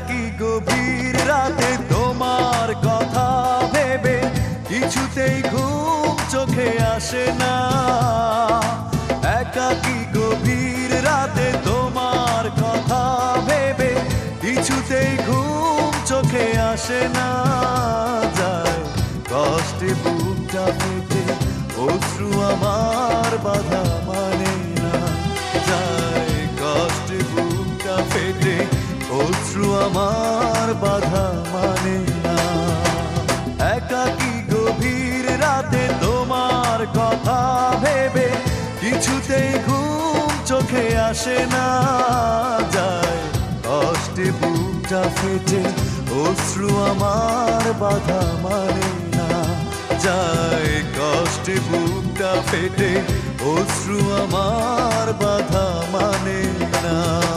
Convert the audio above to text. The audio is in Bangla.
কি গভীর রাতে তোমার কথা ভেবে কিছুতেই ঘুম চোখে আসে না। একাকী গভীর রাতে তোমার কথা ভেবে কিছুতেই ঘুম চোখে আসে না। যায় কষ্টে বুকটা ফেটে অশ্রু আমার বাধা মানে না। যায় কষ্টে বুকটা ফেটে অশ্রু আমার বাধা মানে না। একাকী গভীর রাতে তোমার কথা ভেবে কিছুতেই ঘুম চোখে আসে না। যায় কষ্টে বুকটা ফেটে অশ্রু আমার বাধা মানে না। যায় কষ্টে বুকটা ফেটে অশ্রু আমার বাধা মানে না।